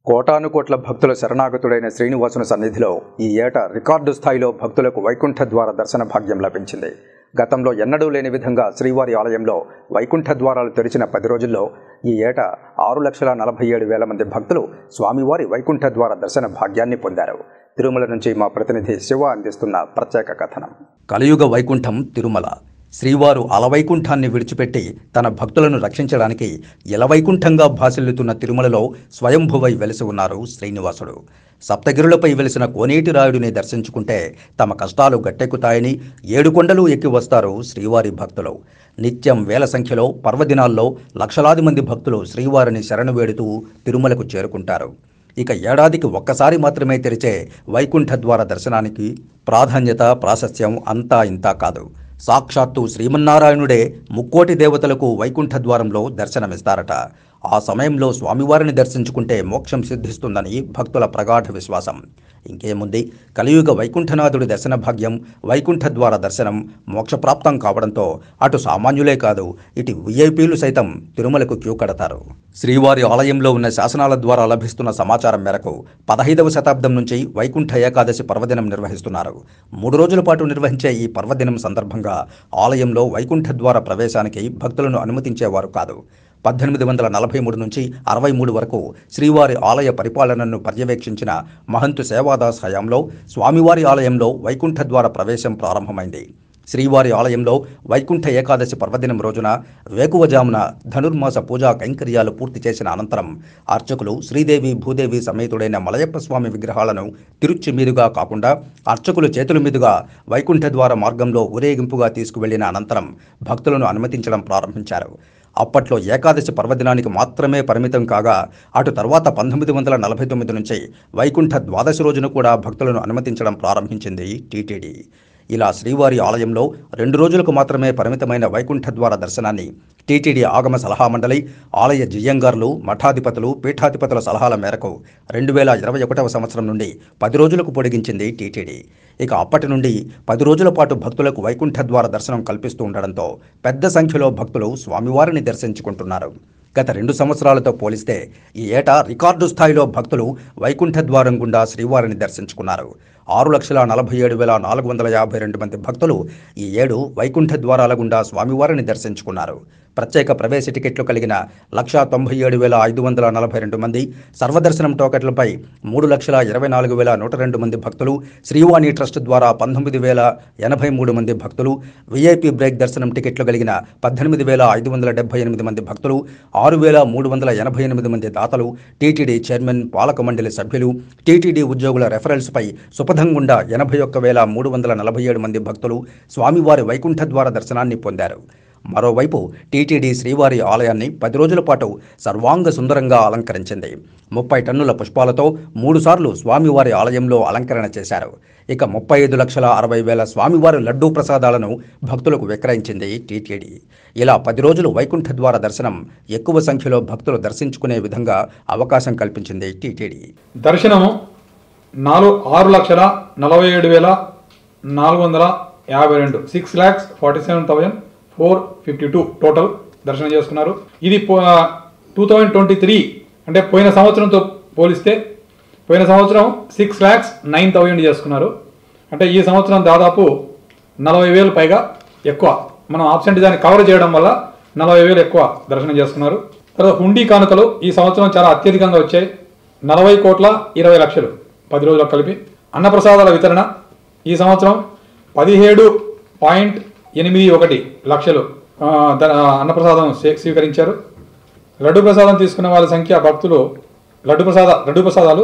కోటాను కోట్ల భక్తుల శరణాగతుడైన శ్రీనివాసుని సన్నిధిలో ఈ ఏటా రికార్డు స్థాయిలో భక్తులకు వైకుంఠ ద్వార దర్శన భాగ్యం లభించింది. గతంలో ఎన్నడూ లేని విధంగా శ్రీవారి ఆలయంలో వైకుంఠ ద్వారాలు తెరిచిన 10 రోజుల్లో ఈ ఏటా 6,47,000 మంది భక్తులు స్వామివారి వైకుంఠ ద్వార దర్శన భాగ్యాన్ని పొందారు. తిరుమల నుంచి మా ప్రతినిధి శివ అందిస్తున్న ప్రత్యేక కథనం. కలియుగ వైకుంఠం తిరుమల. శ్రీవారు అలవైకుంఠాన్ని విడిచిపెట్టి తన భక్తులను రక్షించడానికి ఎలవైకుంఠంగా భాసిల్లుతున్న తిరుమలలో స్వయంభువై వెలిసి ఉన్నారు శ్రీనివాసుడు. సప్తగిరులపై వెలిసిన కోనేటి రాయుడిని దర్శించుకుంటే తమ కష్టాలు గట్టెక్కుతాయని 7 కొండలు ఎక్కి వస్తారు శ్రీవారి భక్తులు. నిత్యం వేల సంఖ్యలో పర్వదినాల్లో లక్షలాది మంది భక్తులు శ్రీవారిని శరణు వేడుతూ తిరుమలకు చేరుకుంటారు. ఇక ఏడాదికి ఒక్కసారి మాత్రమే తెరిచే వైకుంఠ ద్వార దర్శనానికి ప్రాధాన్యత, ప్రాశస్త్యం అంతా ఇంతా కాదు. సాక్షాత్తు శ్రీమన్నారాయణుడే ముక్కోటి దేవతలకు వైకుంఠ ద్వారంలో దర్శనమిస్తారట. ఆ సమయంలో స్వామివారిని దర్శించుకుంటే మోక్షం సిద్ధిస్తుందని భక్తుల ప్రగాఢ విశ్వాసం. ఇంకేముంది, కలియుగ వైకుంఠనాథుడి దర్శన భాగ్యం, వైకుంఠ ద్వార దర్శనం మోక్షప్రాప్తం కావడంతో అటు సామాన్యులే కాదు, ఇటు విఐపీలు సైతం తిరుమలకు క్యూ కడతారు. శ్రీవారి ఆలయంలో ఉన్న శాసనాల ద్వారా లభిస్తున్న సమాచారం మేరకు 15వ శతాబ్దం నుంచి వైకుంఠ ఏకాదశి పర్వదినం నిర్వహిస్తున్నారు. 3 రోజుల పాటు నిర్వహించే ఈ పర్వదినం సందర్భంగా ఆలయంలో వైకుంఠ ద్వార ప్రవేశానికి భక్తులను అనుమతించేవారు కాదు. 1843 నుంచి 63 వరకు శ్రీవారి ఆలయ పరిపాలనను పర్యవేక్షించిన మహంతు సేవాదాస్ హయాంలో స్వామివారి ఆలయంలో వైకుంఠ ద్వార ప్రవేశం ప్రారంభమైంది. శ్రీవారి ఆలయంలో వైకుంఠ ఏకాదశి పర్వదినం రోజున వేకువజామున ధనుర్మాస పూజా కైంకర్యాలు పూర్తి చేసిన అనంతరం అర్చకులు శ్రీదేవి భూదేవి సమేతుడైన మలయప్ప స్వామి విగ్రహాలను తిరుచి మీదుగా కాకుండా అర్చకులు చేతుల మీదుగా వైకుంఠ ద్వార మార్గంలో ఊరేగింపుగా తీసుకువెళ్లిన అనంతరం భక్తులను అనుమతించడం ప్రారంభించారు. అప్పట్లో ఏకాదశి పర్వదినానికి మాత్రమే పరిమితం కాగా అటు తర్వాత 1949 నుంచి వైకుంఠ ద్వాదశి రోజున కూడా భక్తులను అనుమతించడం ప్రారంభించింది టీటీడీ. ఇలా శ్రీవారి ఆలయంలో 2 రోజులకు మాత్రమే పరిమితమైన వైకుంఠ ద్వార దర్శనాన్ని టీటీడీ ఆగమ సలహా మండలి, ఆలయ జియ్యంగార్లు, మఠాధిపతులు, పీఠాధిపతుల సలహాల మేరకు 2021వ సంవత్సరం నుండి 10 రోజులకు పొడిగించింది టీటీడీ. ఇక అప్పటి నుండి 10 రోజుల పాటు భక్తులకు వైకుంఠ ద్వార దర్శనం కల్పిస్తూ ఉండడంతో పెద్ద సంఖ్యలో భక్తులు స్వామివారిని దర్శించుకుంటున్నారు. గత 2 సంవత్సరాలతో పోలిస్తే ఈ ఏటా రికార్డు స్థాయిలో భక్తులు వైకుంఠ ద్వారం గుండా శ్రీవారిని దర్శించుకున్నారు. 6,47,452 మంది భక్తులు ఈ ఏడు వైకుంఠ ద్వారాల గుండా స్వామివారిని దర్శించుకున్నారు. ప్రత్యేక ప్రవేశ టికెట్లు కలిగిన 1,97,542 మంది, సర్వదర్శనం టోకెట్లపై 3,24,102 మంది భక్తులు, శ్రీవాణి ట్రస్ట్ ద్వారా 19,083 మంది భక్తులు, విఐపీ బ్రేక్ దర్శనం టికెట్లు కలిగిన 18,578 మంది భక్తులు, 6,388 మంది దాతలు, టీటీడీ చైర్మన్, పాలక మండలి సభ్యులు, టీటీడీ ఉద్యోగుల రెఫరల్స్పై సుపథం గుండా 81,347 మంది భక్తులు స్వామివారి వైకుంఠ ద్వార దర్శనాన్ని పొందారు. మరోవైపు టీటీడీ శ్రీవారి ఆలయాన్ని 10 రోజుల పాటు సర్వాంగ సుందరంగా అలంకరించింది. 30 టన్నుల పుష్పాలతో 3 సార్లు స్వామివారి ఆలయంలో అలంకరణ చేశారు. ఇక 35,60,000 స్వామివారి లడ్డూ ప్రసాదాలను భక్తులకు విక్రయించింది టీటీడీ. ఇలా 10 రోజులు వైకుంఠ ద్వార దర్శనం ఎక్కువ సంఖ్యలో భక్తులు దర్శించుకునే విధంగా అవకాశం కల్పించింది టీటీడీ. దర్శనము 6,47,452 6,47,452 టోటల్ దర్శనం చేసుకున్నారు. ఇది 2023 అంటే పోయిన సంవత్సరంతో పోలిస్తే పోయిన సంవత్సరం 6,09,000 చేసుకున్నారు. అంటే ఈ సంవత్సరం దాదాపు 40,000 పైగా ఎక్కువ. మనం ఆబ్సెంట్ దాన్ని కవర్ చేయడం వల్ల 40,000 ఎక్కువ దర్శనం చేసుకున్నారు. తర్వాత హుండీ కానుకలు ఈ సంవత్సరం చాలా అత్యధికంగా వచ్చాయి. 40,20,00,000 10 రోజులకు కలిపి. అన్నప్రసాదాల వితరణ ఈ సంవత్సరం 17.81 లక్షలు అన్నప్రసాదం స్వీకరించారు. లడ్డు ప్రసాదం తీసుకున్న వాళ్ళ సంఖ్య భక్తులు లడ్డు ప్రసాదాలు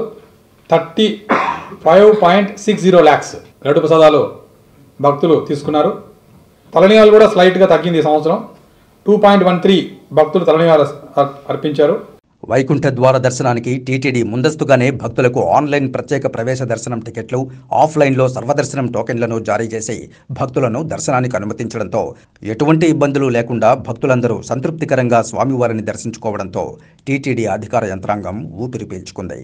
35.60 lakhs లడ్డు ప్రసాదాలు భక్తులు తీసుకున్నారు. తలనీయాలు కూడా స్లైట్గా తగ్గింది. ఈ సంవత్సరం 2.13 భక్తులు తలనీయాలు అర్పించారు. వైకుంఠ ద్వార దర్శనానికి టీటీడీ ముందస్తుగానే భక్తులకు ఆన్లైన్ ప్రత్యేక ప్రవేశ దర్శనం టికెట్లు, ఆఫ్లైన్లో సర్వదర్శనం టోకెన్లను జారీ చేసి భక్తులను దర్శనానికి అనుమతించడంతో ఎటువంటి ఇబ్బందులు లేకుండా భక్తులందరూ సంతృప్తికరంగా స్వామివారిని దర్శించుకోవడంతో టీటీడీ అధికార యంత్రాంగం ఊపిరి పీల్చుకుంది.